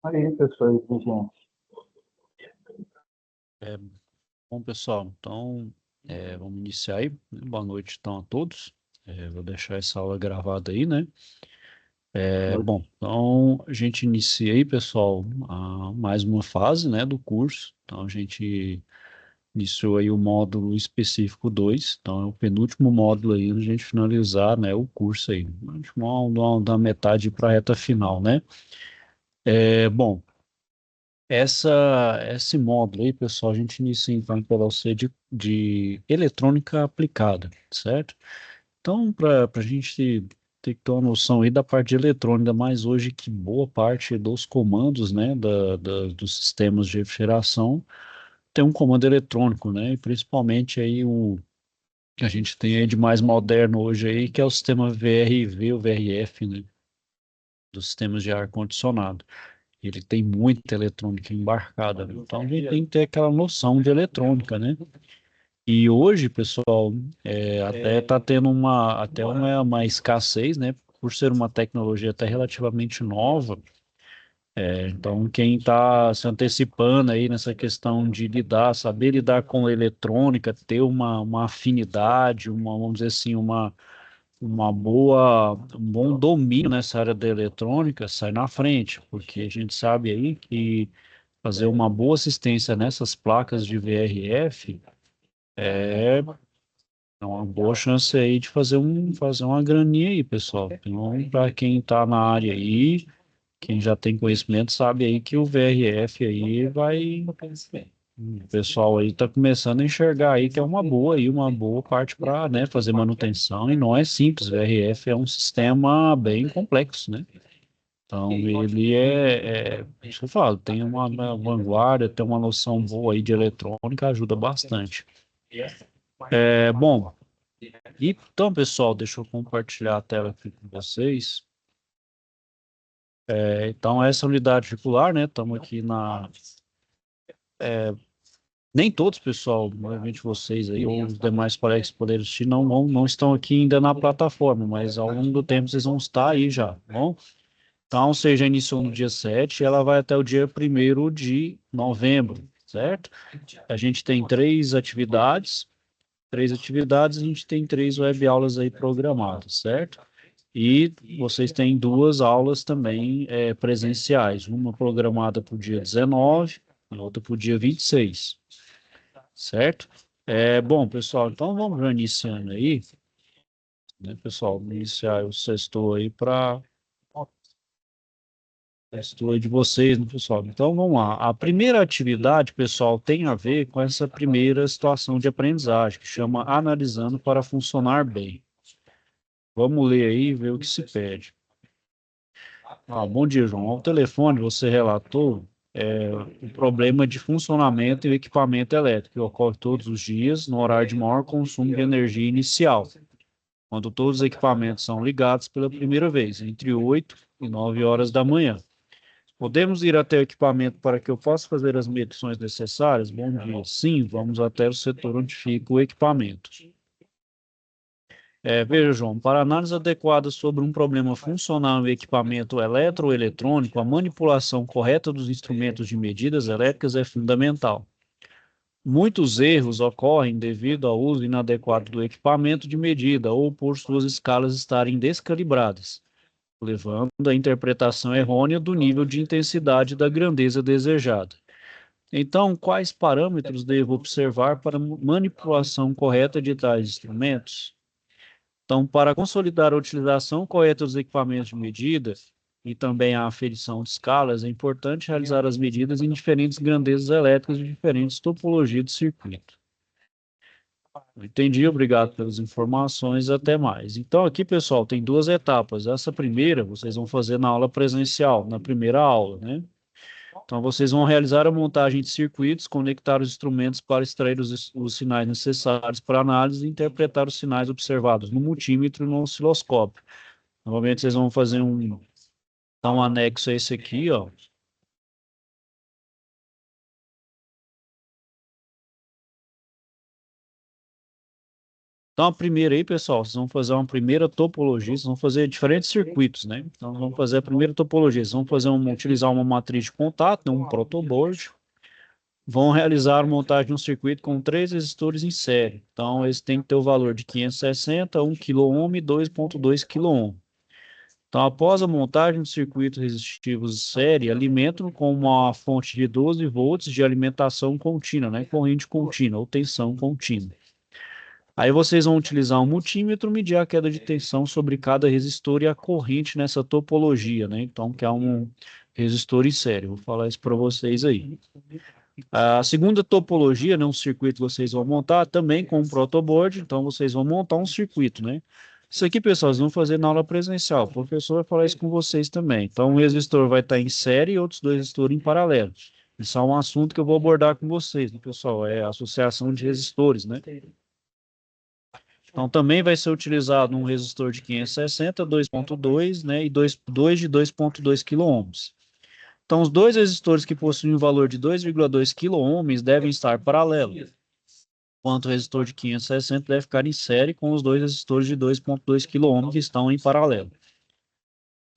Aí, pessoal, gente. É, bom, pessoal, então vamos iniciar aí. Boa noite, então, a todos. Vou deixar essa aula gravada aí, né? Bom, então a gente inicia aí, pessoal, mais uma fase, né, do curso. Então a gente iniciou aí o módulo específico 2. Então é o penúltimo módulo aí, a gente finalizar, né, o curso aí. Da metade para a reta final, né? Bom. Esse módulo aí, pessoal, a gente inicia então pela OC de eletrônica aplicada, certo? Então, para a gente ter que ter uma noção aí da parte de eletrônica, mais hoje que boa parte dos comandos, né, dos sistemas de refrigeração tem um comando eletrônico, né? E principalmente aí o que a gente tem aí de mais moderno hoje aí, que é o sistema VRV ou VRF, né? Dos sistemas de ar-condicionado. Ele tem muita eletrônica embarcada, né? Então a gente tem que ter aquela noção de eletrônica, né? E hoje, pessoal, até está tendo uma escassez, né? Por ser uma tecnologia até relativamente nova. Então, quem está se antecipando aí nessa questão de lidar, saber lidar com eletrônica, ter uma afinidade, vamos dizer assim, um bom domínio nessa área da eletrônica, sai na frente, porque a gente sabe aí que fazer uma boa assistência nessas placas de VRF é uma boa chance aí de fazer uma graninha aí, pessoal. Então, para quem está na área aí, quem já tem conhecimento, sabe aí que o VRF aí vai. O pessoal aí está começando a enxergar aí que é uma boa parte para, né, fazer manutenção e não é simples. O VRF é um sistema bem complexo, né? Então, ele isso eu falo, tem uma vanguarda, tem uma noção boa aí de eletrônica, ajuda bastante. Bom, então, pessoal, deixa eu compartilhar a tela aqui com vocês. Então, essa unidade circular, né? Estamos aqui na. Nem todos, pessoal, provavelmente vocês aí, ou os demais colegas que poderem assistir, não estão aqui ainda na plataforma, mas ao longo do tempo vocês vão estar aí já, tá bom? Então, seja iniciou no dia 7, ela vai até o dia 1º de novembro, certo? A gente tem três atividades, a gente tem três web aulas aí programadas, certo? E vocês têm duas aulas também presenciais, uma programada para o dia 19 e outra para o dia 26, certo? Bom, pessoal, então vamos já iniciando aí, né, pessoal? Iniciar o sexto aí para Estou de vocês, né, pessoal? Então, vamos lá. A primeira atividade, pessoal, tem a ver com essa primeira situação de aprendizagem, que chama Analisando para Funcionar Bem. Vamos ler aí e ver o que se pede. Bom dia, João. Ao telefone, você relatou o problema de funcionamento do equipamento elétrico, que ocorre todos os dias, no horário de maior consumo de energia inicial, quando todos os equipamentos são ligados pela primeira vez, entre 8 e 9 horas da manhã. Podemos ir até o equipamento para que eu possa fazer as medições necessárias? Bom dia. Sim, vamos até o setor onde fica o equipamento. Veja, João, para análise adequada sobre um problema funcional no equipamento eletro ou eletrônico, a manipulação correta dos instrumentos de medidas elétricas é fundamental. Muitos erros ocorrem devido ao uso inadequado do equipamento de medida ou por suas escalas estarem descalibradas, levando à interpretação errônea do nível de intensidade da grandeza desejada. Então, quais parâmetros devo observar para manipulação correta de tais instrumentos? Então, para consolidar a utilização correta dos equipamentos de medida e também a aferição de escalas, é importante realizar as medidas em diferentes grandezas elétricas de diferentes topologias de circuito. Entendi, obrigado pelas informações, até mais. Então, aqui, pessoal, tem duas etapas. Essa primeira, vocês vão fazer na aula presencial, na primeira aula, né? Então, vocês vão realizar a montagem de circuitos, conectar os instrumentos para extrair os sinais necessários para análise e interpretar os sinais observados no multímetro e no osciloscópio. Novamente, vocês vão fazer um anexo a esse aqui, ó. Então, a primeira aí, pessoal, vocês vão fazer uma primeira topologia, vocês vão fazer diferentes circuitos, né? Então, vamos fazer a primeira topologia, vocês vão utilizar uma matriz de contato, né, um protoboard, vão realizar a montagem de um circuito com 3 resistores em série. Então, eles têm que ter o valor de 560, 1 kΩ e 2,2 kΩ. Então, após a montagem do circuito resistivos em série, alimentam com uma fonte de 12 volts de alimentação contínua, né? Corrente contínua ou tensão contínua. Aí vocês vão utilizar um multímetro, medir a queda de tensão sobre cada resistor e a corrente nessa topologia, né? Então, que é um resistor em série. Vou falar isso para vocês aí. A segunda topologia, né, um circuito que vocês vão montar também com um protoboard, então vocês vão montar um circuito, né? Isso aqui, pessoal, vocês vão fazer na aula presencial. O professor vai falar isso com vocês também. Então, um resistor vai estar em série e outros 2 resistores em paralelo. Isso é um assunto que eu vou abordar com vocês, né, pessoal? É a associação de resistores, né? Então, também vai ser utilizado um resistor de 560, 2,2, né, e dois de 2,2 kΩ. Então, os dois resistores que possuem um valor de 2,2 kΩ devem estar paralelos, enquanto o resistor de 560 deve ficar em série com os dois resistores de 2,2 kΩ que estão em paralelo.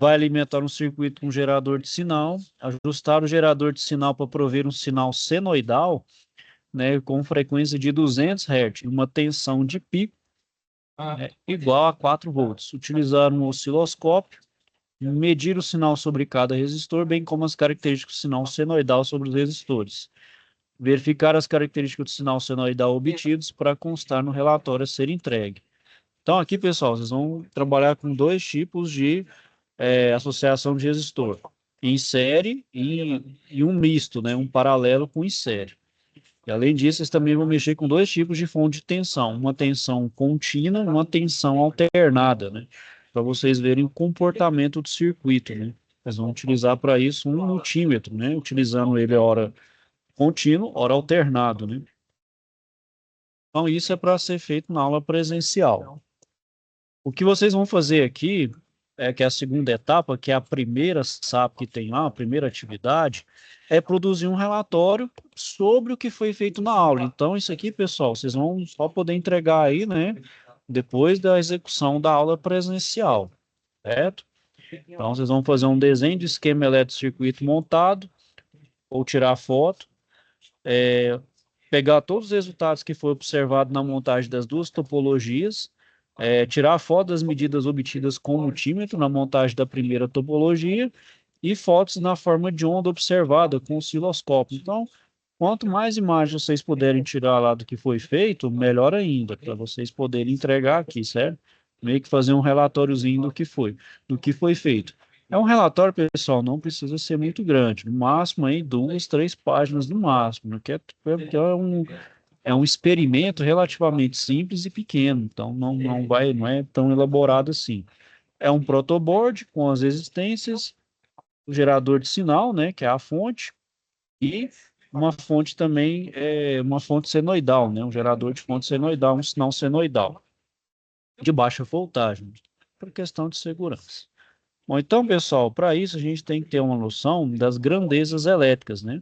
Vai alimentar um circuito com gerador de sinal, ajustar o gerador de sinal para prover um sinal senoidal, né, com frequência de 200 Hz, uma tensão de pico igual a 4 volts. Utilizar um osciloscópio, medir o sinal sobre cada resistor, bem como as características do sinal senoidal sobre os resistores. Verificar as características do sinal senoidal obtidos para constar no relatório a ser entregue. Então, aqui, pessoal, vocês vão trabalhar com 2 tipos de associação de resistor. Em série e um misto, né? Um paralelo com em série. E, além disso, vocês também vão mexer com 2 tipos de fonte de tensão. Uma tensão contínua e uma tensão alternada, né? Para vocês verem o comportamento do circuito, né? Vocês vão utilizar para isso um multímetro, né? Utilizando ele hora contínuo, hora alternado, né? Então, isso é para ser feito na aula presencial. O que vocês vão fazer aqui, que é a segunda etapa, que é a primeira SAP que tem lá, a primeira atividade, é produzir um relatório sobre o que foi feito na aula. Então, isso aqui, pessoal, vocês vão só poder entregar aí, né, depois da execução da aula presencial, certo? Então, vocês vão fazer um desenho de esquema eletrocircuito montado, ou tirar foto, pegar todos os resultados que foi observado na montagem das 2 topologias, tirar a foto das medidas obtidas com o multímetro na montagem da primeira topologia e fotos na forma de onda observada com o osciloscópio. Então, quanto mais imagens vocês puderem tirar lá do que foi feito, melhor ainda, para vocês poderem entregar aqui, certo? Meio que fazer um relatóriozinho do que foi feito. É um relatório, pessoal, não precisa ser muito grande, no máximo aí 2, 3 páginas no máximo, né? Porque é um experimento relativamente simples e pequeno, então não é tão elaborado assim. É um protoboard com as resistências, o gerador de sinal, né, que é a fonte, e uma fonte também, uma fonte senoidal, né, um gerador de fonte senoidal, um sinal senoidal, de baixa voltagem, por questão de segurança. Bom, então, pessoal, para isso a gente tem que ter uma noção das grandezas elétricas, né?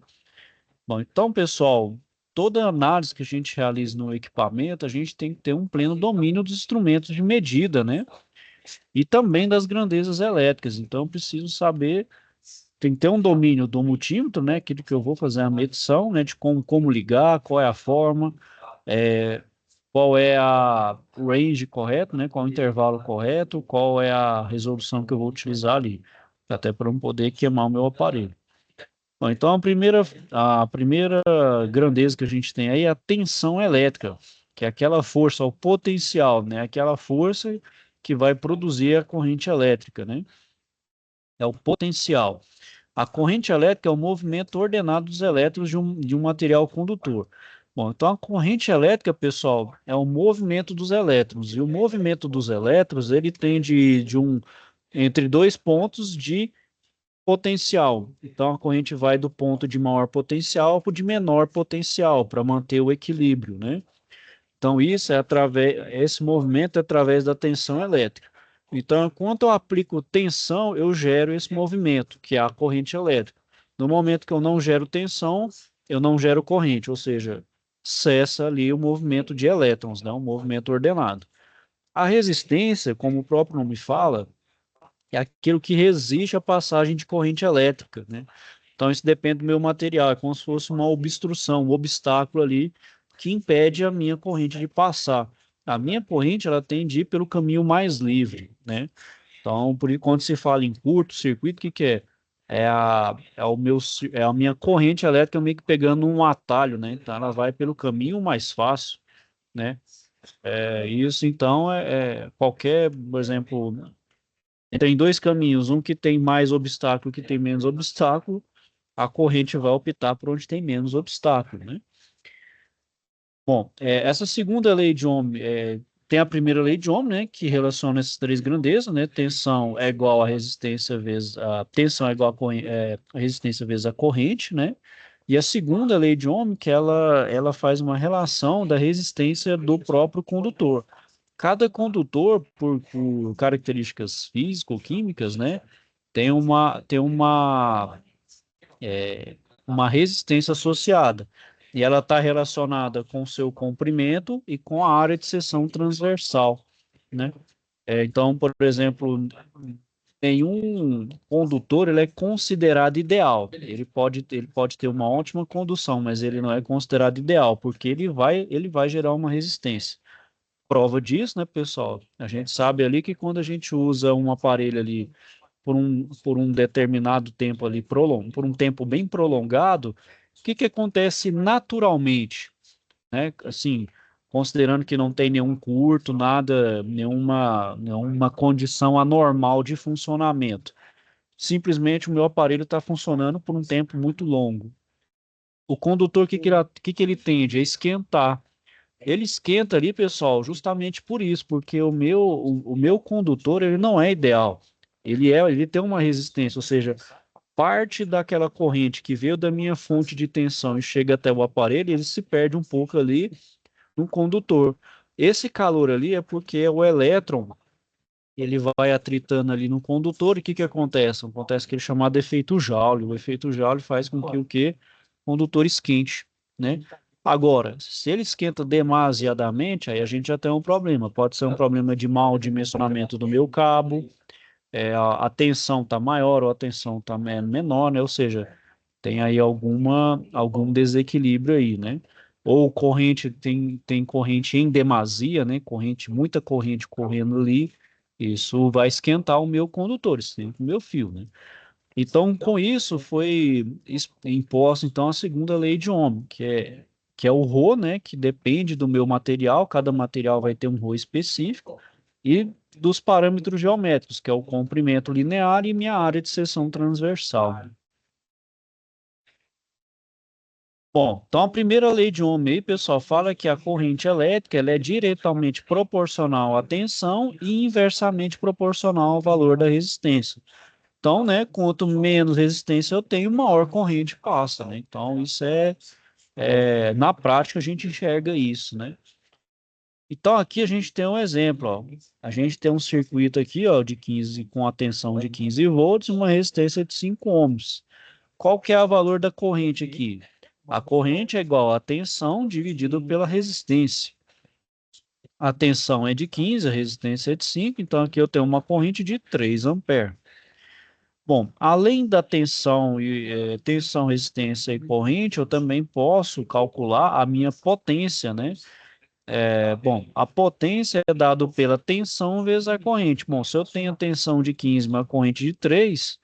Bom, então, pessoal, toda análise que a gente realiza no equipamento, a gente tem que ter um pleno domínio dos instrumentos de medida, né? E também das grandezas elétricas. Então, eu preciso saber, tem que ter um domínio do multímetro, né? Aquilo que eu vou fazer a medição, né? De como ligar, qual é a forma, é, qual é a range correto, né? Qual é o intervalo correto, qual é a resolução que eu vou utilizar ali, até para não poder queimar o meu aparelho. Bom, então a primeira grandeza que a gente tem aí é a tensão elétrica, que é aquela força, o potencial, né? Aquela força que vai produzir a corrente elétrica, né? É o potencial. A corrente elétrica é o movimento ordenado dos elétrons de um material condutor. Bom, então a corrente elétrica, pessoal, é o movimento dos elétrons. E o movimento dos elétrons, ele tem entre 2 pontos de potencial. Então a corrente vai do ponto de maior potencial para o de menor potencial, para manter o equilíbrio, né? Então esse movimento é através da tensão elétrica. Então, enquanto eu aplico tensão, eu gero esse movimento, que é a corrente elétrica. No momento que eu não gero tensão, eu não gero corrente, ou seja, cessa ali o movimento de elétrons, né, um movimento ordenado. A resistência, como o próprio nome fala, é aquilo que resiste à passagem de corrente elétrica, né? Então, isso depende do meu material, é como se fosse uma obstrução, um obstáculo ali que impede a minha corrente de passar. A minha corrente, ela tem de ir pelo caminho mais livre, né? Então, quando se fala em curto-circuito, o que que é? É a minha corrente elétrica meio que pegando um atalho, né? Então, ela vai pelo caminho mais fácil, né? Isso, então, qualquer, por exemplo, tem dois caminhos, um que tem mais obstáculo, que tem menos obstáculo, a corrente vai optar por onde tem menos obstáculo, né? Bom, essa segunda lei de Ohm, tem a primeira lei de Ohm, né, que relaciona essas três grandezas, né? Tensão é igual a resistência vezes a tensão é igual a resistência vezes a corrente, né? E a segunda lei de Ohm, que ela faz uma relação da resistência do próprio condutor. Cada condutor, por características físico-químicas, né, tem uma resistência associada. E ela está relacionada com o seu comprimento e com a área de seção transversal, né? Então, por exemplo, nenhum condutor ele é considerado ideal. Ele pode ter uma ótima condução, mas ele não é considerado ideal, porque ele vai gerar uma resistência. Prova disso, né, pessoal? A gente sabe ali que quando a gente usa um aparelho ali por um determinado tempo ali, por um tempo bem prolongado, o que que acontece naturalmente, né? Assim, considerando que não tem nenhum curto, nada, nenhuma condição anormal de funcionamento. Simplesmente o meu aparelho está funcionando por um tempo muito longo. O condutor, o que que ele tende? A esquentar. Ele esquenta ali, pessoal, justamente por isso, porque o meu condutor ele não é ideal. Ele tem uma resistência, ou seja, parte daquela corrente que veio da minha fonte de tensão e chega até o aparelho, ele se perde um pouco ali no condutor. Esse calor ali é porque o elétron ele vai atritando ali no condutor e o que que acontece? Acontece aquele chamado efeito Joule. O efeito Joule faz com que o que? O condutor esquente, né? Agora, se ele esquenta demasiadamente, aí a gente já tem um problema. Pode ser um problema de mau dimensionamento do meu cabo, a tensão está maior ou a tensão está menor, né? Ou seja, tem aí algum desequilíbrio aí, né? Ou corrente, tem corrente em demasia, né? Muita corrente correndo ali, isso vai esquentar o meu condutor, o meu fio, né? Então, com isso, foi imposta, então, a segunda lei de Ohm, que é o Rho, né? Que depende do meu material, cada material vai ter um Rho específico, e dos parâmetros geométricos, que é o comprimento linear e minha área de seção transversal. Bom, então a primeira lei de Ohm aí, pessoal, fala que a corrente elétrica ela é diretamente proporcional à tensão e inversamente proporcional ao valor da resistência. Então, né, quanto menos resistência eu tenho, maior corrente passa, né? Então, isso na prática a gente enxerga isso, né? Então, aqui a gente tem um exemplo, ó. A gente tem um circuito aqui, ó, de 15, com a tensão de 15 volts e uma resistência de 5 ohms. Qual que é o valor da corrente aqui? A corrente é igual a tensão dividido pela resistência. A tensão é de 15, a resistência é de 5, então aqui eu tenho uma corrente de 3 amperes. Bom, além da tensão, resistência e corrente, eu também posso calcular a minha potência, né? Bom, a potência é dado pela tensão vezes a corrente. Bom, se eu tenho a tensão de 15, uma corrente de 3,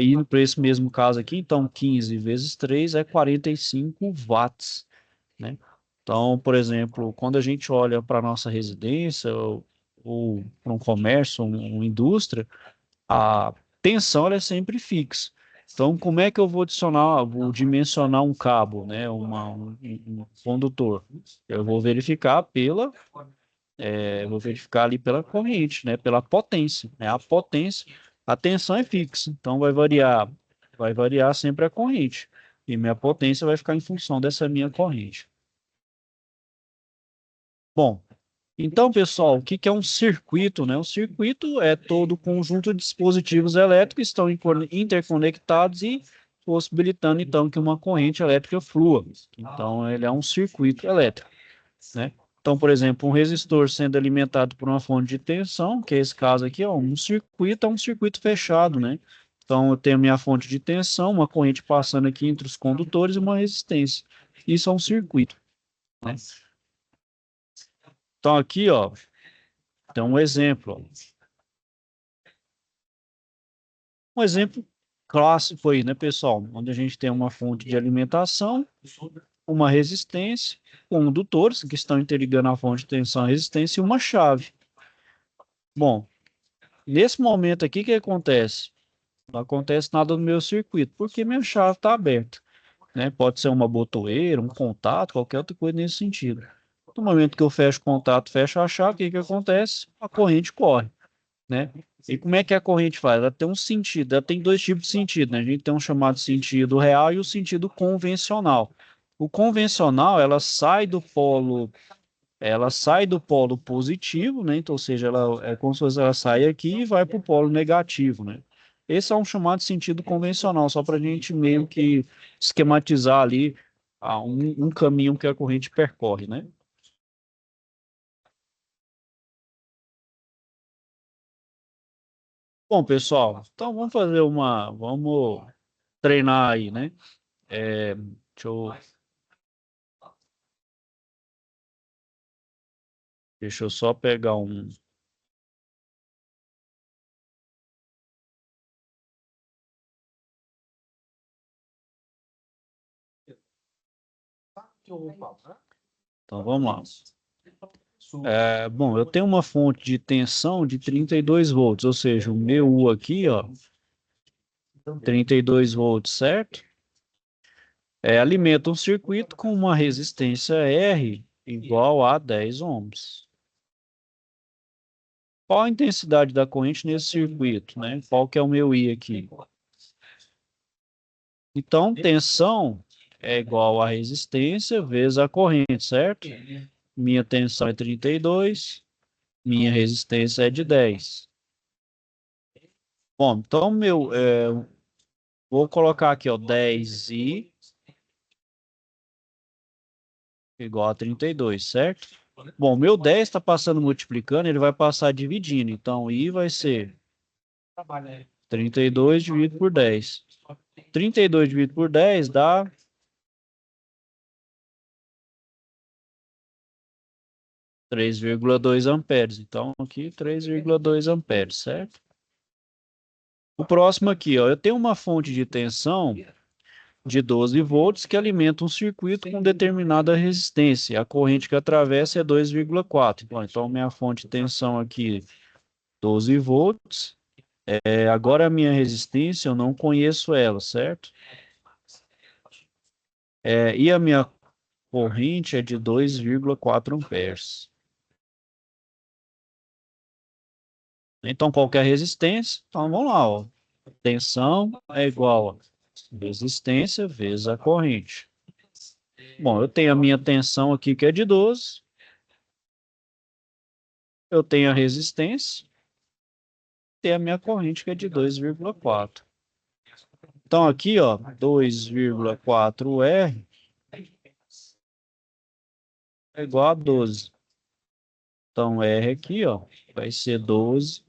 indo para esse mesmo caso aqui, então 15 vezes 3 é 45 watts, né? Então, por exemplo, quando a gente olha para a nossa residência ou para um comércio, uma indústria, a tensão ela é sempre fixa. Então, como é que eu vou dimensionar um cabo, né, um condutor? Eu vou verificar ali pela corrente, né, pela potência, né? A tensão é fixa, então vai variar sempre a corrente. E minha potência vai ficar em função dessa minha corrente. Bom, então, pessoal, o que que é um circuito, né? Um circuito é todo conjunto de dispositivos elétricos que estão interconectados e possibilitando então que uma corrente elétrica flua. Então, ele é um circuito elétrico, né? Então, por exemplo, um resistor sendo alimentado por uma fonte de tensão, que é esse caso aqui, ó, é um circuito fechado, né? Então, eu tenho minha fonte de tensão, uma corrente passando aqui entre os condutores e uma resistência. Isso é um circuito, né? Então, aqui, ó, tem um exemplo, ó. Um exemplo clássico aí, né, pessoal? Onde a gente tem uma fonte de alimentação, uma resistência, condutores que estão interligando a fonte de tensão à resistência e uma chave. Bom, nesse momento aqui, o que acontece? Não acontece nada no meu circuito, porque minha chave está aberta, né? Pode ser uma botoeira, um contato, qualquer outra coisa nesse sentido. No momento que eu fecho o contato, fecho a chave, o que acontece? A corrente corre, né? E como é que a corrente faz? Ela tem um sentido, ela tem dois tipos de sentido, né? A gente tem um chamado sentido real e o sentido convencional. O convencional, ela sai do polo positivo, né? Então, ou seja, ela é como se fosse, ela sai aqui e vai para o polo negativo, né? Esse é um chamado sentido convencional, só para a gente meio que esquematizar ali um caminho que a corrente percorre, né? Bom, pessoal, então vamos treinar aí, né? Deixa eu, deixa eu só pegar um. Então vamos lá. Bom, eu tenho uma fonte de tensão de 32 volts, ou seja, o meu U aqui, ó, 32 volts, certo? Alimenta um circuito com uma resistência R igual a 10 ohms. Qual a intensidade da corrente nesse circuito, né? Qual que é o meu I aqui? Então, tensão é igual a resistência vezes a corrente, certo? Minha tensão é 32, minha resistência é de 10. Bom, então vou colocar aqui, ó, 10I igual a 32, certo? Bom, meu 10 está passando multiplicando, ele vai passar dividindo. Então, I vai ser 32 dividido por 10. 32 dividido por 10 dá 3,2 amperes. Então, aqui 3,2 amperes, certo? O próximo aqui, ó, eu tenho uma fonte de tensão de 12 volts que alimenta um circuito com determinada resistência. A corrente que atravessa é 2,4. Bom, então, minha fonte de tensão aqui, 12 volts. Agora, a minha resistência, eu não conheço ela, certo? E a minha corrente é de 2,4 amperes. Então, qualquer resistência, então vamos lá, ó. Tensão é igual a resistência vezes a corrente. Bom, eu tenho a minha tensão aqui que é de 12, eu tenho a resistência, e a minha corrente que é de 2,4. Então aqui, ó, 2,4R é igual a 12. Então R aqui, ó, vai ser 12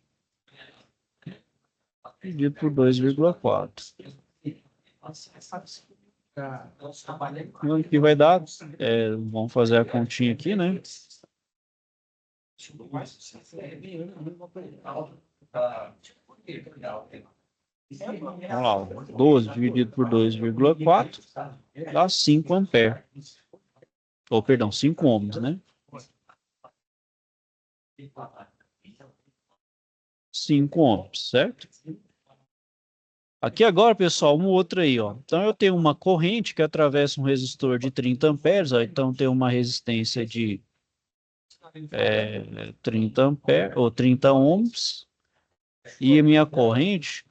dividido por 2,4. Aqui vai dar, vamos fazer a continha aqui, né? Vamos lá, ó, 12 dividido por 2,4 dá 5 amperes. Ou, perdão, 5 ohms, né? 5 ohms, certo? Aqui agora, pessoal, um outro aí, ó. Então, eu tenho uma corrente que atravessa um resistor de 30 amperes, ó. Então, tem uma resistência de 30 amperes, ou 30 ohms. E a minha corrente...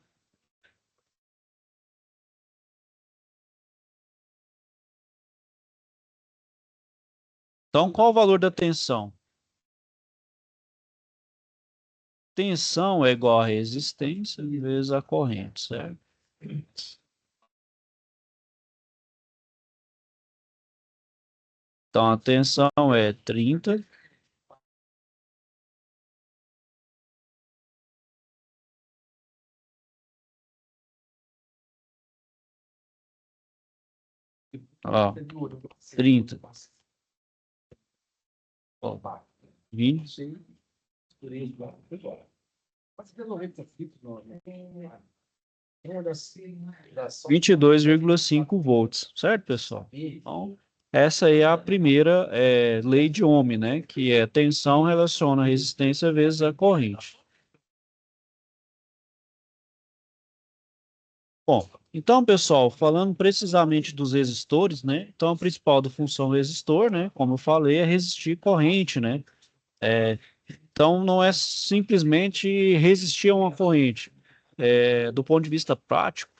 Então, qual o valor da tensão? Tensão é igual a resistência vezes a corrente, certo? Então, a tensão é 30. Ó, 30. Ó, 20. 22,5 volts, certo, pessoal? Então, essa aí é a primeira lei de Ohm, né? Que é tensão relaciona a resistência vezes a corrente. Bom, então, pessoal, falando precisamente dos resistores, né? Então, a principal função do resistor, né? Como eu falei, é resistir corrente, né? Então, não é simplesmente resistir a uma corrente. Do ponto de vista prático,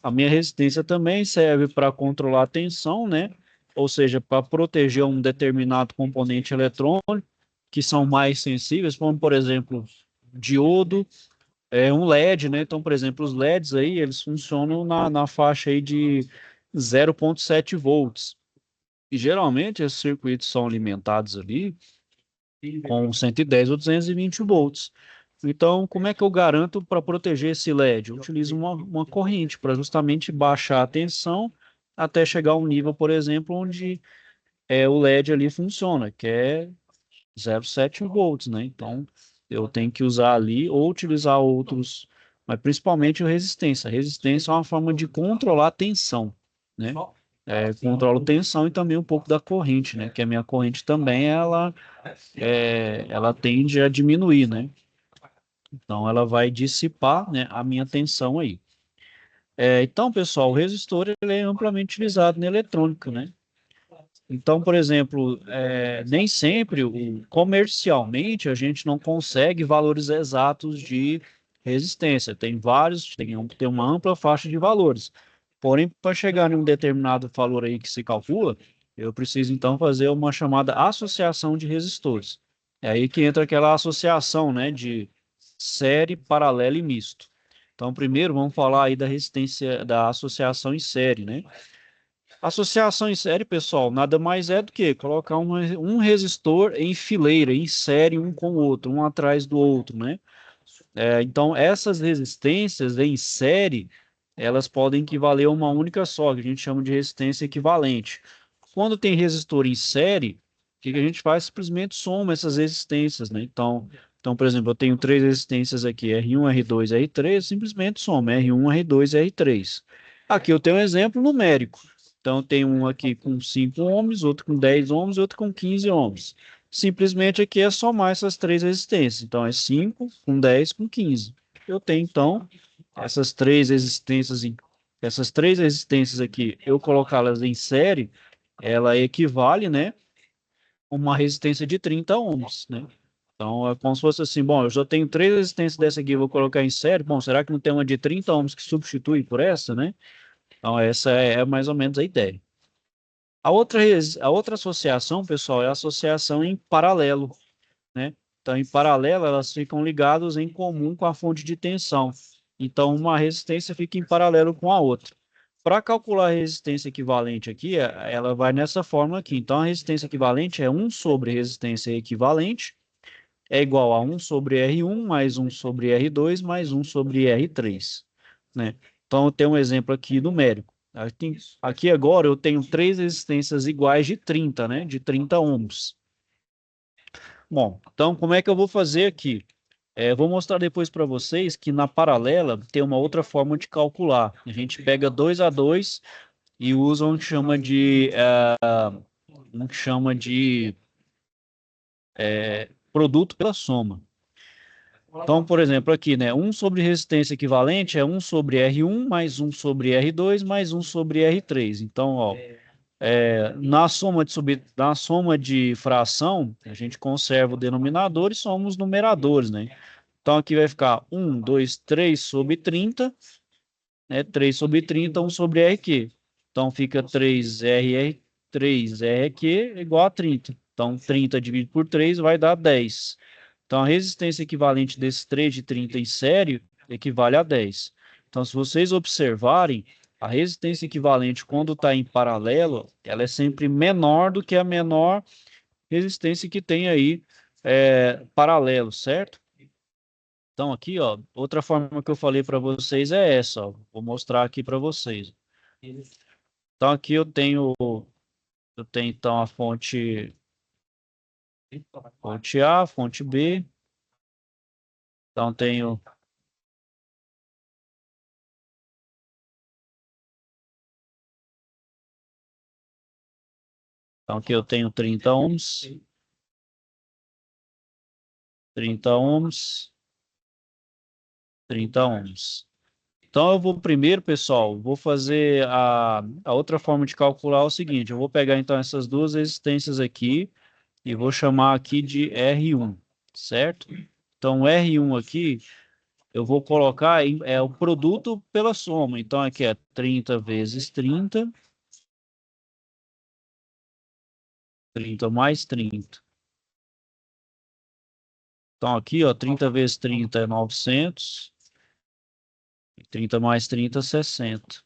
a minha resistência também serve para controlar a tensão, né? Ou seja, para proteger um determinado componente eletrônico, que são mais sensíveis, como, por exemplo, diodo, um LED, né? Então, por exemplo, os LEDs aí, eles funcionam na faixa aí de 0,7 volts. E geralmente esses circuitos são alimentados ali com 110 ou 220 volts. Então, como é que eu garanto para proteger esse LED? Eu utilizo uma corrente para justamente baixar a tensão até chegar a um nível, por exemplo, onde o LED ali funciona, que é 0,7 volts, né? Então, eu tenho que usar ali ou utilizar outros, mas principalmente a resistência. A resistência é uma forma de controlar a tensão, né? Controlo tensão e também um pouco da corrente, né? Que a minha corrente também, ela tende a diminuir, né? Então, ela vai dissipar, né, a minha tensão aí. Então, pessoal, o resistor ele é amplamente utilizado na eletrônica, né? Então, por exemplo, nem sempre, comercialmente, a gente não consegue valores exatos de resistência. Tem vários, tem uma ampla faixa de valores. Porém, para chegar em um determinado valor aí que se calcula, eu preciso então fazer uma chamada associação de resistores. É aí que entra aquela associação, né, de série, paralelo e misto. Então, primeiro vamos falar aí da resistência, da associação em série, né? Associação em série, pessoal, nada mais é do que colocar um resistor em fileira, em série, um com o outro, um atrás do outro, né? Então, essas resistências em série, elas podem equivaler a uma única só, que a gente chama de resistência equivalente. Quando tem resistor em série, o que a gente faz? Simplesmente soma essas resistências, né? Então, por exemplo, eu tenho três resistências aqui, R1, R2, R3, simplesmente soma R1, R2 e R3. Aqui eu tenho um exemplo numérico. Então, tem um aqui com 5 ohms, outro com 10 ohms e outro com 15 ohms. Simplesmente aqui é somar essas três resistências. Então, é 5 com 10 com 15. Eu tenho, então, essas três resistências, essas três resistências aqui, eu colocá-las em série, ela equivale, né, a uma resistência de 30 ohms, né? Então, é como se fosse assim, bom, eu já tenho três resistências dessa aqui, vou colocar em série, bom, será que não tem uma de 30 ohms que substitui por essa, né? Então, essa é mais ou menos a ideia. A outra associação, pessoal, é a associação em paralelo, né? Então, em paralelo, elas ficam ligadas em comum com a fonte de tensão. Então, uma resistência fica em paralelo com a outra. Para calcular a resistência equivalente aqui, ela vai nessa forma aqui. Então, a resistência equivalente é 1 sobre resistência equivalente, é igual a 1 sobre R1 mais 1 sobre R2 mais 1 sobre R3, né? Então, eu tenho um exemplo aqui numérico. Aqui agora eu tenho três resistências iguais de 30, né? De 30 ohms. Bom, então como é que eu vou fazer aqui? Vou mostrar depois para vocês que na paralela tem uma outra forma de calcular. A gente pega 2 a 2 e usa um que chama de produto pela soma. Então, por exemplo, aqui, né, 1 sobre resistência equivalente é 1 sobre R1 mais 1 sobre R2 mais 1 sobre R3. Então, ó, na soma de fração, a gente conserva o denominador e soma os numeradores, né? Então, aqui vai ficar 1, 2, 3 sobre 30, né? 3 sobre 30, 1 sobre RQ. Então, fica 3R, 3RQ igual a 30. Então, 30 dividido por 3 vai dar 10. Então, a resistência equivalente desses 3 de 30 em série equivale a 10. Então, se vocês observarem, A resistência equivalente, quando está em paralelo, ela é sempre menor do que a menor resistência que tem aí paralelo, certo? Então aqui, ó, outra forma que eu falei para vocês é essa, ó. Vou mostrar aqui para vocês. Então aqui eu tenho então a fonte A, fonte B. Então tenho então aqui eu tenho 30 ohms, 30 ohms, 30 ohms. Então eu vou primeiro, pessoal, vou fazer a outra forma de calcular o seguinte, eu vou pegar então essas duas resistências aqui e vou chamar aqui de R1, certo? Então R1 aqui eu vou colocar o produto pela soma. Então aqui é 30 vezes 30, 30 mais 30. Então aqui, ó, 30 vezes 30 é 900, 30 mais 30 é 60.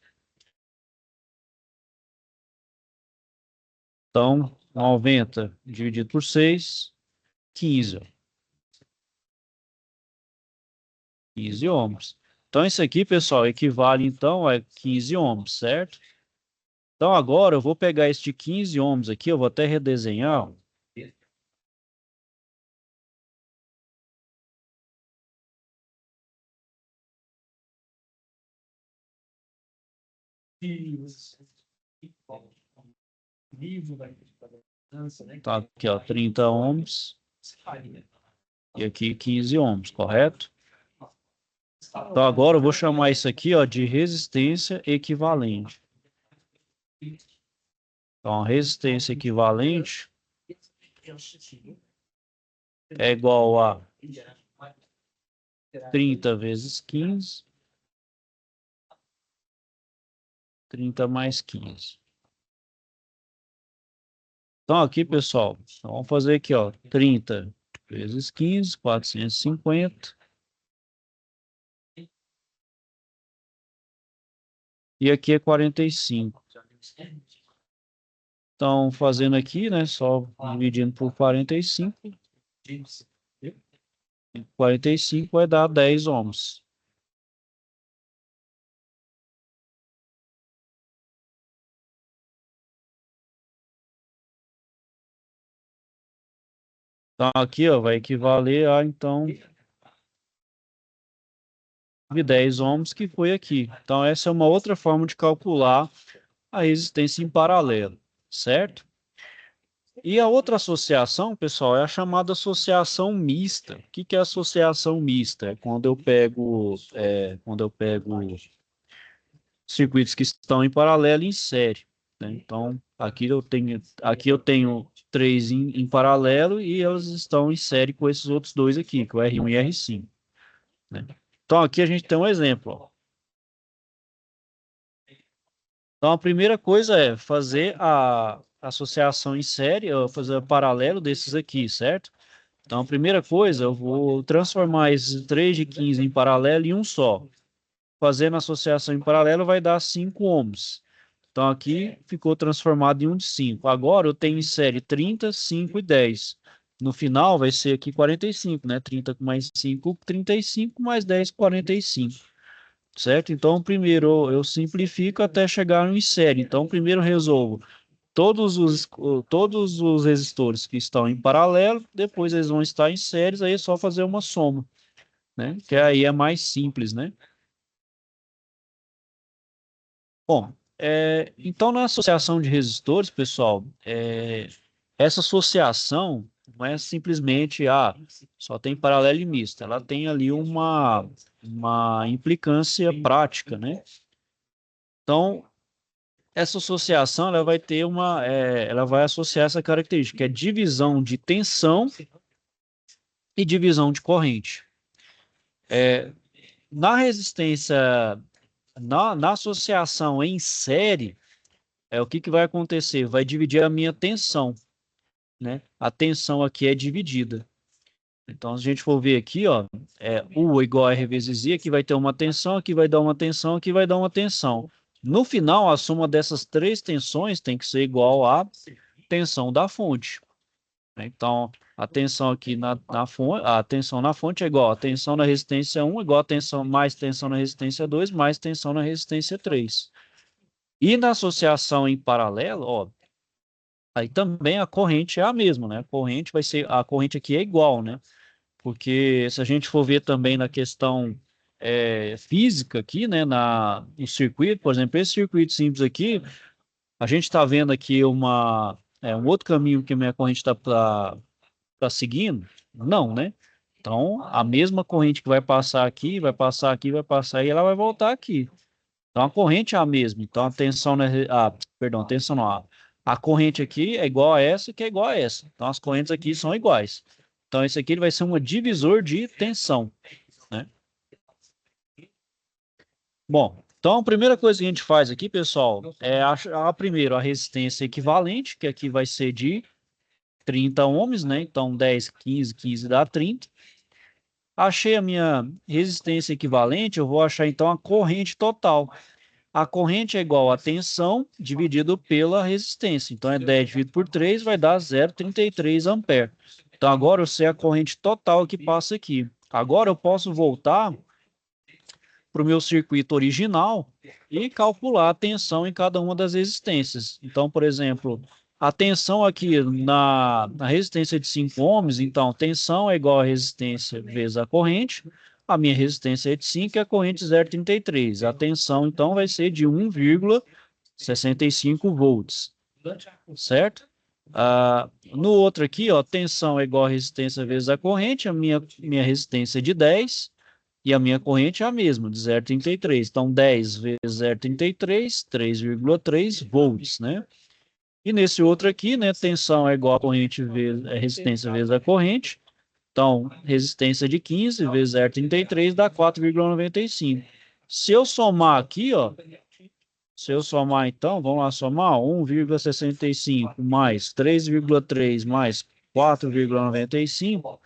Então 90 dividido por 6, 15, ó, 15 ohms. Então isso aqui, pessoal, equivale então a 15 ohms, certo? Então agora eu vou pegar este 15 ohms aqui, eu vou até redesenhar, ó. Tá aqui, ó, 30 ohms e aqui 15 ohms, correto? Então agora eu vou chamar isso aqui, ó, de resistência equivalente. Então a resistência equivalente é igual a 30 vezes 15, 30 mais 15. Então aqui, pessoal, vamos fazer aqui, ó, 30 vezes 15, 450. E aqui é 45. Então, fazendo aqui, né, só dividindo por 45. 45 vai dar 10 ohms. Então, aqui, ó, vai equivaler a, então, de 10 ohms que foi aqui. Então, essa é uma outra forma de calcular a resistência em paralelo, certo? E a outra associação, pessoal, é a chamada associação mista. O que que é associação mista? É quando eu pego circuitos que estão em paralelo e em série, né? Então, aqui eu tenho três em paralelo e elas estão em série com esses outros dois aqui, que é o R1 e R5, né? Então, aqui a gente tem um exemplo, ó. Então, a primeira coisa é fazer a associação em série, ou fazer o paralelo desses aqui, certo? Então, a primeira coisa, eu vou transformar esses 3 de 15 em paralelo em um só. Fazendo a associação em paralelo vai dar 5 ohms. Então, aqui ficou transformado em um de 5. Agora, eu tenho em série 30, 5 e 10. No final, vai ser aqui 45, né? 30 mais 5, 35, mais 10, 45. Certo? Então, primeiro eu simplifico até chegar em série. Então, primeiro resolvo todos os resistores que estão em paralelo, depois eles vão estar em séries, aí é só fazer uma soma, né? Que aí é mais simples, né? Bom, então na associação de resistores, pessoal, essa associação não é simplesmente, só tem paralelo e misto, ela tem ali uma implicância prática, né? Então, essa associação, ela vai associar essa característica, que é divisão de tensão e divisão de corrente. Na resistência, na associação em série, o que que vai acontecer? Vai dividir a minha tensão, né? A tensão aqui é dividida. Então, se a gente for ver aqui, ó, U igual a R vezes I, aqui vai ter uma tensão, aqui vai dar uma tensão, aqui vai dar uma tensão. No final, a soma dessas três tensões tem que ser igual à tensão da fonte, né? Então, a tensão aqui na fonte, a tensão na fonte é igual a tensão na resistência 1 igual a tensão mais tensão na resistência 2 mais tensão na resistência 3. E na associação em paralelo, ó, aí também a corrente é a mesma, né? A corrente aqui é igual, né? Porque se a gente for ver também na questão física aqui, né, no circuito, por exemplo, esse circuito simples aqui, a gente está vendo aqui um outro caminho que a minha corrente está seguindo? Não, né? Então, a mesma corrente que vai passar aqui, vai passar aqui, vai passar aí, ela vai voltar aqui. Então, a corrente é a mesma. Então, a tensão, perdão, a tensão não, a corrente aqui é igual a essa, que é igual a essa. Então, as correntes aqui são iguais. Então, esse aqui ele vai ser um divisor de tensão, né? Bom, então a primeira coisa que a gente faz aqui, pessoal, é achar primeiro a resistência equivalente, que aqui vai ser de 30 ohms, né? Então 10, 15, 15 dá 30. Achei a minha resistência equivalente, eu vou achar então a corrente total. A corrente é igual a tensão dividido pela resistência. Então é 10 dividido por 3 vai dar 0,33 ampere. Então agora eu sei a corrente total que passa aqui. Agora eu posso voltar para o meu circuito original e calcular a tensão em cada uma das resistências. Então, por exemplo, a tensão aqui na resistência de 5 ohms, então, tensão é igual a resistência vezes a corrente. A minha resistência é de 5 e a corrente 0,33. A tensão, então, vai ser de 1,65 volts, certo? No outro aqui, ó, tensão é igual a resistência vezes a corrente. A minha resistência é de 10 e a minha corrente é a mesma, de 0,33. Então, 10 vezes 0,33, 3,3 volts, né? E nesse outro aqui, né, tensão é igual a corrente vezes a resistência vezes a corrente. Então, resistência de 15 vezes 0,33 dá 4,95. Se eu somar aqui, ó, se eu somar então, vamos lá somar 1,65 mais 3,3 mais 4,95.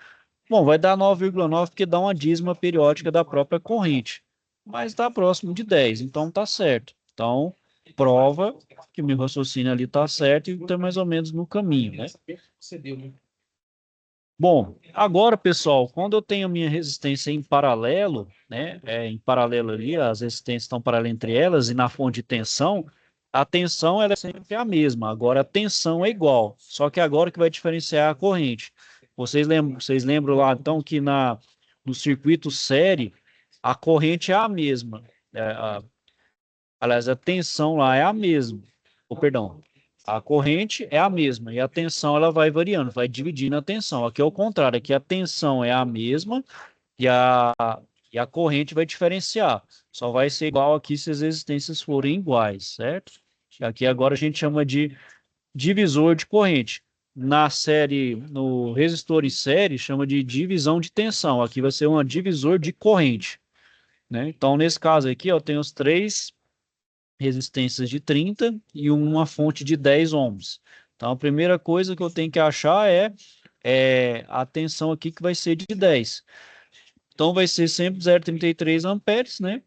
Bom, vai dar 9,9 porque dá uma dízima periódica da própria corrente. Mas está próximo de 10, então está certo. Então, prova que o meu raciocínio ali está certo e está mais ou menos no caminho, né? Bom, agora, pessoal, quando eu tenho a minha resistência em paralelo, né, em paralelo ali, as resistências estão paralelas entre elas e na fonte de tensão, a tensão ela é sempre a mesma. Agora, a tensão é igual, só que agora que vai diferenciar a corrente. Vocês lembram lá, então, que no circuito série, a corrente é a mesma. Aliás, a tensão lá é a mesma. Ou, perdão, a corrente é a mesma e a tensão ela vai variando, vai dividindo a tensão. Aqui é o contrário, aqui a tensão é a mesma e a corrente vai diferenciar. Só vai ser igual aqui se as resistências forem iguais, certo? Aqui agora a gente chama de divisor de corrente. No resistor em série, chama de divisão de tensão. Aqui vai ser um divisor de corrente, né? Então, nesse caso aqui, eu tenho os três resistências de 30 e uma fonte de 10 ohms. Então, a primeira coisa que eu tenho que achar é a tensão aqui que vai ser de 10. Então, vai ser sempre 0,33 amperes, né?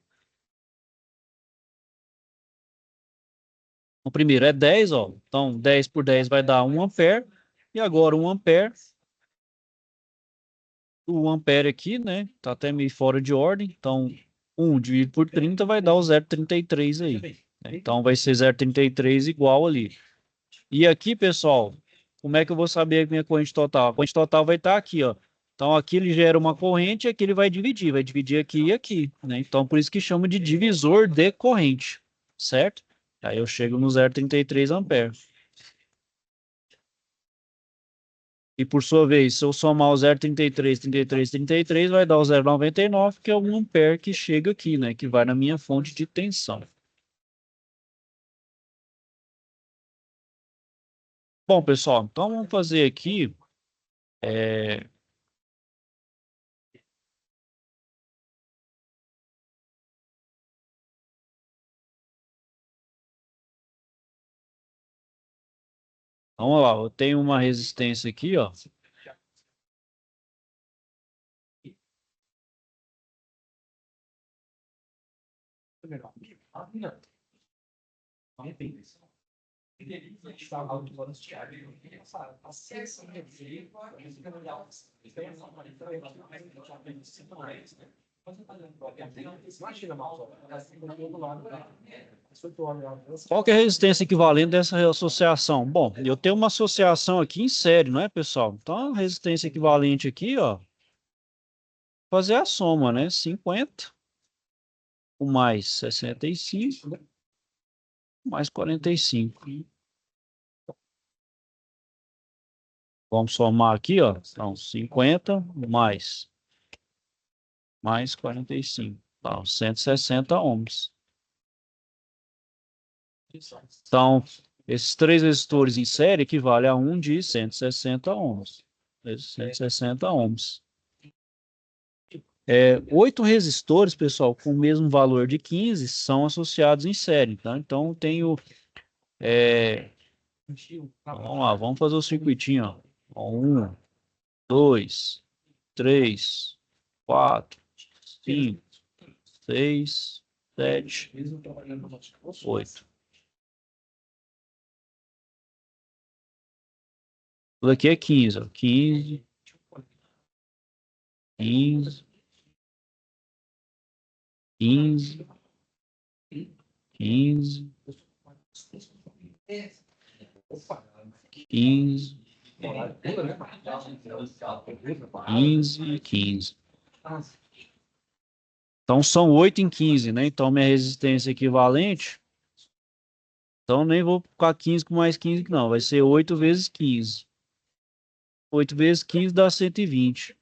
O primeiro é 10, ó. Então, 10 por 10 vai dar 1 ampere. E agora, 1 ampere. O ampere aqui, né? Tá até meio fora de ordem. Então, 1 dividido por 30 vai dar o 0,33 aí, né? Então, vai ser 0,33 igual ali. E aqui, pessoal, como é que eu vou saber a minha corrente total? A corrente total vai estar aqui, ó. Então, aqui ele gera uma corrente e aqui ele vai dividir aqui e aqui, né? Então, por isso que chama de divisor de corrente, certo? Aí eu chego no 0,33 amperes. E por sua vez, se eu somar o 0,33, 33, 33, vai dar o 0,99, que é um ampere que chega aqui, né? Que vai na minha fonte de tensão. Bom, pessoal, então vamos fazer aqui. é, Vamos lá, eu tenho uma resistência aqui, ó. Qual que é a resistência equivalente dessa associação? Bom, eu tenho uma associação aqui em série, não é, pessoal? Então, a resistência equivalente aqui, ó, fazer a soma, né? 50 com mais 65 mais 45. Vamos somar aqui, ó. Então, 50 mais 45. Então, 160 ohms. Então, esses três resistores em série equivalem a um de 160 ohms. 160 ohms. 8 resistores, pessoal, com o mesmo valor de 15 são associados em série, tá? Então, tenho... vamos lá, vamos fazer o circuitinho, ó. 1, 2, 3, 4, 5, 6, 7, 8. Tudo aqui é 15, ó. 15, 15, 15, 15, 15, 15 e 15. Então, são 8 em 15, né? Então, minha resistência equivalente... Então, nem vou colocar 15 com mais 15, não. Vai ser 8 vezes 15. 8 vezes 15 dá 120.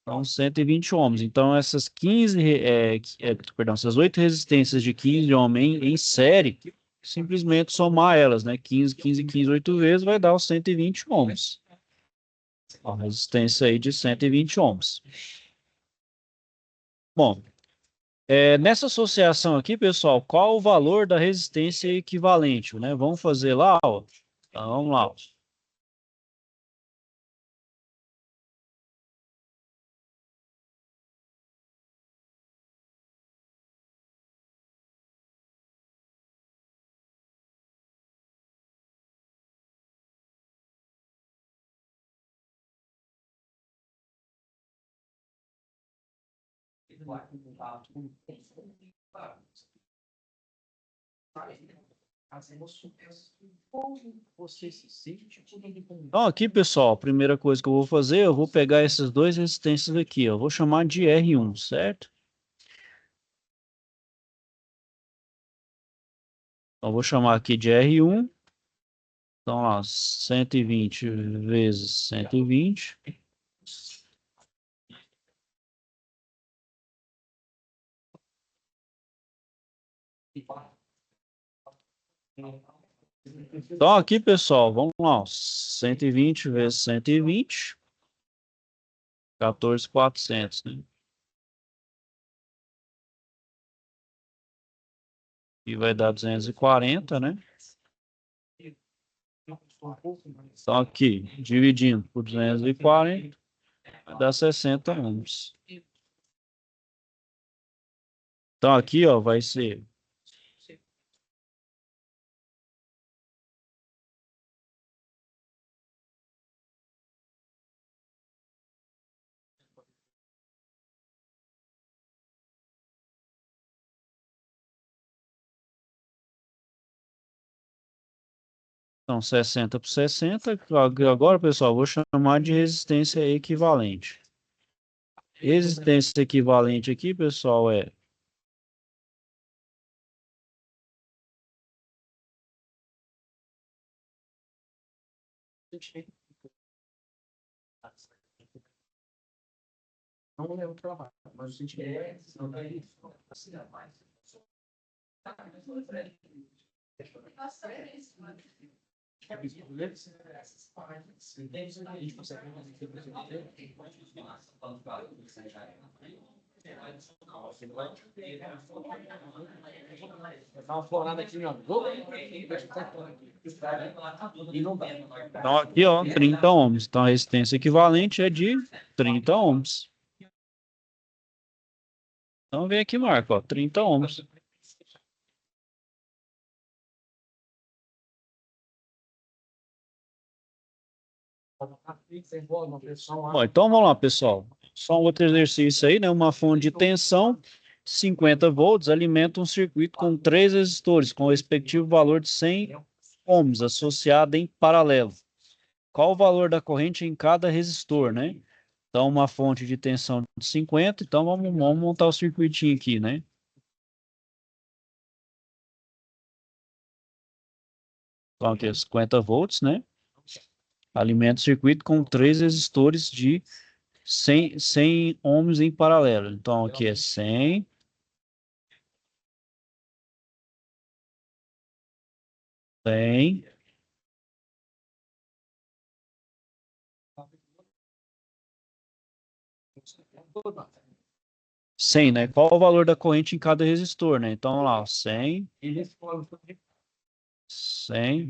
Então, 120 ohms. Então, essas 15, perdão, essas 8 resistências de 15 ohms em série, simplesmente somar elas, né? 15, 15, 15, 8 vezes vai dar os 120 ohms. A resistência aí de 120 ohms. Bom, nessa associação aqui, pessoal, qual o valor da resistência equivalente, né? Vamos fazer lá, ó. Então, vamos lá, ó. Então, aqui, pessoal, a primeira coisa que eu vou fazer, eu vou pegar essas duas resistências aqui, ó. Eu vou chamar de R1, certo? Então, eu vou chamar aqui de R1. Então, lá, 120 vezes 120. Então, aqui, pessoal, vamos lá, ó. 120 vezes 120. 14.400, né? E vai dar 240, né? Então, aqui, dividindo por 240, vai dar 60 ohms. Então, aqui, ó, vai ser... Então, 60 por 60. Agora, pessoal, vou chamar de resistência equivalente. Resistência equivalente aqui, pessoal, é... Não lembro trabalho, mas o sentimento é... Dá uma florada aqui, meu amigo. Então, aqui, ó, 30 ohms. Então, a resistência equivalente é de 30 ohms. Então, vem aqui, marca, ó, 30 ohms. Bom, então vamos lá, pessoal. Só um outro exercício aí, né? Uma fonte de tensão, 50 volts, alimenta um circuito com três resistores, com o respectivo valor de 100 ohms, associado em paralelo. Qual o valor da corrente em cada resistor, né? Então, uma fonte de tensão de 50, então vamos montar o circuitinho aqui, né? Então, aqui é 50 volts, né? Alimenta o circuito com três resistores de 100 ohms em paralelo. Então, aqui é 100, 100, 100, né? Qual o valor da corrente em cada resistor, né? Então, lá, 100, 100.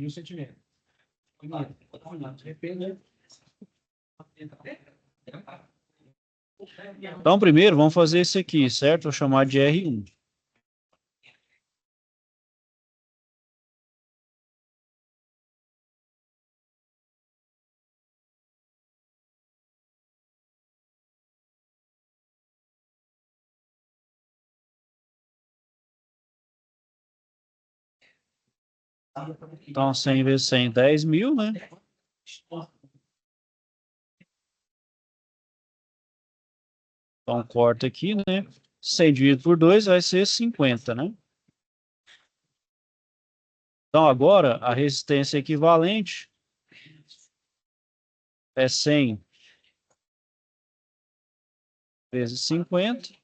Então, primeiro, vamos fazer esse aqui, certo? Vou chamar de R1. Então, 100 vezes 100, 10 mil, né? Então, corta aqui, né? 100 dividido por 2 vai ser 50, né? Então, agora, a resistência equivalente é 100 vezes 50.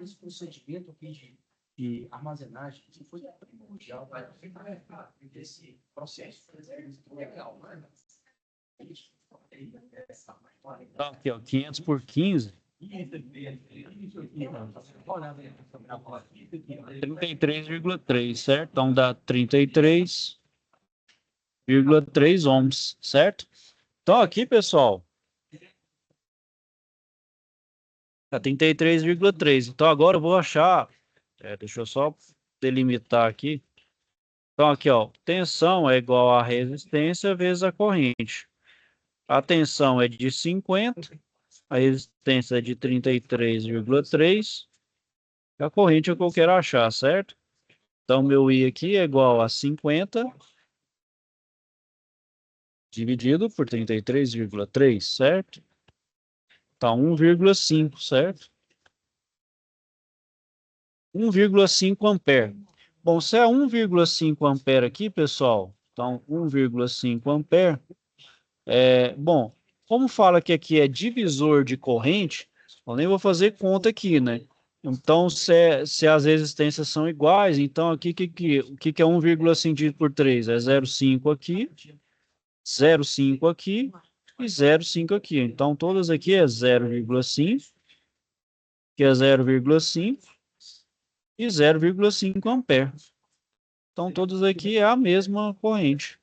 Esse procedimento aqui de armazenagem que foi primordial para esse processo legal, né? Então, aqui, ó, 500 por 15. 33,3, certo? Então dá 33,3 ohms, certo? Então aqui, pessoal, dá 33,3. Então agora eu vou achar, deixa eu só delimitar aqui. Então aqui, ó, tensão é igual a resistência vezes a corrente. A tensão é de 50, a resistência é de 33,3. A corrente é o que eu quero achar, certo? Então, meu I aqui é igual a 50 dividido por 33,3, certo? Tá 1,5, certo? 1,5 ampere. Bom, se é 1,5 ampere aqui, pessoal, então 1,5 ampere, bom, como fala que aqui é divisor de corrente, eu nem vou fazer conta aqui, né? Então, se as resistências são iguais, então aqui o que é 1,5 dividido por 3? É 0,5 aqui, 0,5 aqui e 0,5 aqui. Então, todas aqui é 0,5, que é 0,5 e 0,5 ampere. Então, todas aqui é a mesma corrente,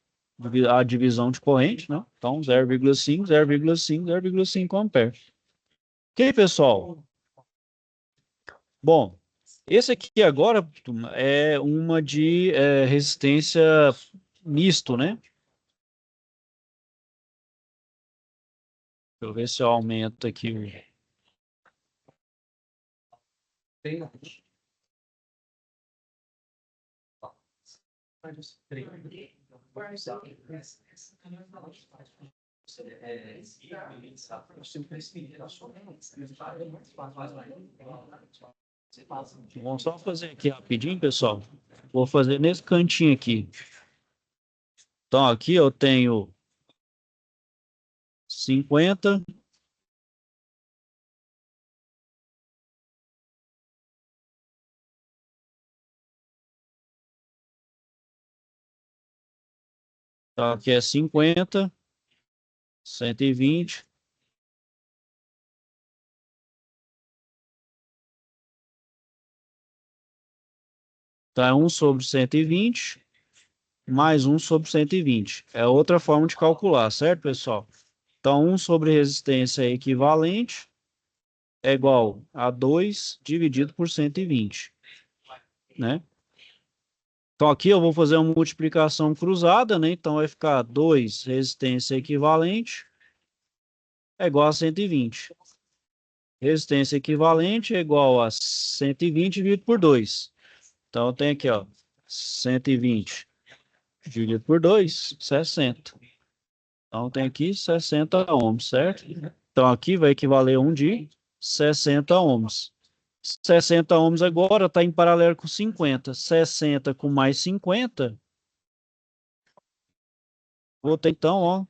a divisão de corrente, né? Então, 0,5, 0,5, 0,5 ampere. Ok, pessoal? Bom, esse aqui agora turma, é uma de resistência misto, né? Deixa eu ver se eu aumento aqui. Vamos só fazer aqui rapidinho, pessoal. Vou fazer nesse cantinho aqui. Então, aqui eu tenho 50. Então, aqui é 50, 120. Então, é 1 sobre 120, mais 1 sobre 120. É outra forma de calcular, certo, pessoal? Então, 1 sobre resistência é equivalente é igual a 2 dividido por 120, né? Então, aqui eu vou fazer uma multiplicação cruzada, né? Então, vai ficar 2 resistência equivalente é igual a 120. Resistência equivalente é igual a 120 dividido por 2. Então, tem aqui, ó, 120 dividido por 2, 60. Então, tem aqui 60 ohms, certo? Então, aqui vai equivaler a 1 de 60 ohms. 60 ohms agora está em paralelo com 50. 60 com mais 50. Vou ter, então, ó,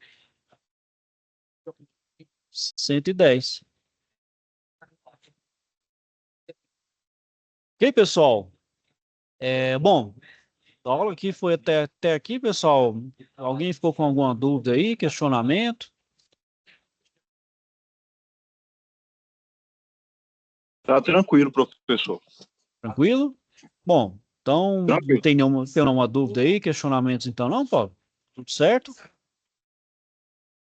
110. Ok, pessoal? Bom, a aula aqui foi até aqui, pessoal. Alguém ficou com alguma dúvida aí, questionamento? Tá tranquilo, professor. Tranquilo? Bom, então não Tranquilo. tem nenhuma dúvida aí, questionamentos então não, Paulo? Tudo certo?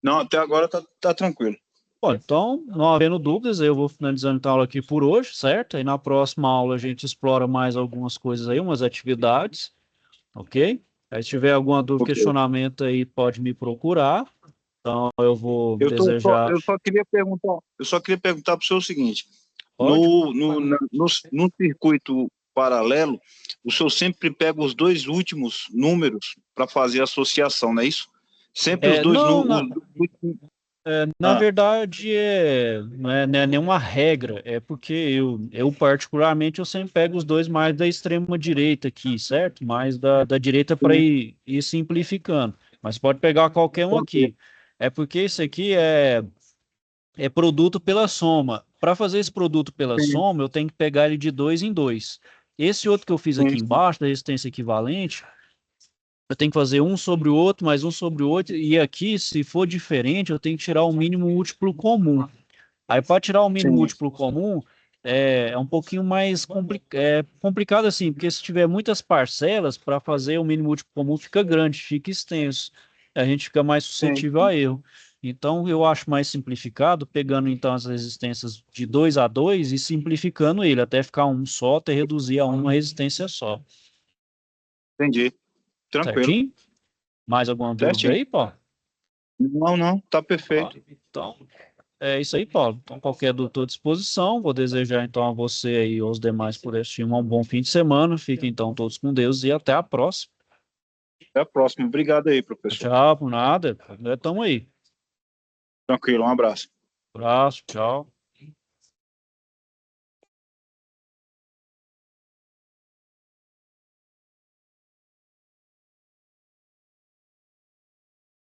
Não, até agora tá tranquilo. Bom, então, não havendo dúvidas, eu vou finalizando então a aula aqui por hoje, certo? Aí na próxima aula a gente explora mais algumas coisas aí, umas atividades, ok? Aí se tiver alguma dúvida, Ok. questionamento aí, pode me procurar. Então eu vou desejar... Eu só queria perguntar para o senhor o seguinte: Pode? no circuito paralelo, o senhor sempre pega os dois últimos números para fazer a associação, não é isso? Sempre os dois Não, números. na verdade, não é nenhuma regra, é porque eu particularmente, eu sempre pego os dois mais da extrema direita aqui, certo? Mais da direita para ir simplificando, mas pode pegar qualquer um aqui. É porque isso aqui é produto pela soma. Para fazer esse produto pela soma, eu tenho que pegar ele de 2 em 2. Esse outro que eu fiz aqui embaixo, da resistência equivalente, eu tenho que fazer um sobre o outro, mais um sobre o outro, e aqui, se for diferente, eu tenho que tirar o mínimo múltiplo comum. Aí, para tirar o mínimo múltiplo comum, é um pouquinho mais complicado assim, porque se tiver muitas parcelas, para fazer o mínimo múltiplo comum fica grande, fica extenso. A gente fica mais suscetível a erro. Então, eu acho mais simplificado, pegando então as resistências de 2 a 2 e simplificando ele, até ficar um só, até reduzir a uma resistência só. Entendi. Tranquilo. Certinho? Mais alguma dúvida Certinho. aí, Paulo? Não, tá perfeito. Então, é isso aí, Paulo. Então, qualquer dúvida, estou à disposição. Vou desejar, então, a você e aos demais por este um bom fim de semana. Fiquem, então, todos com Deus e até a próxima. Até a próxima. Obrigado aí, professor. Tchau, por nada. Estamos aí. Tranquilo, um abraço. Abraço, tchau.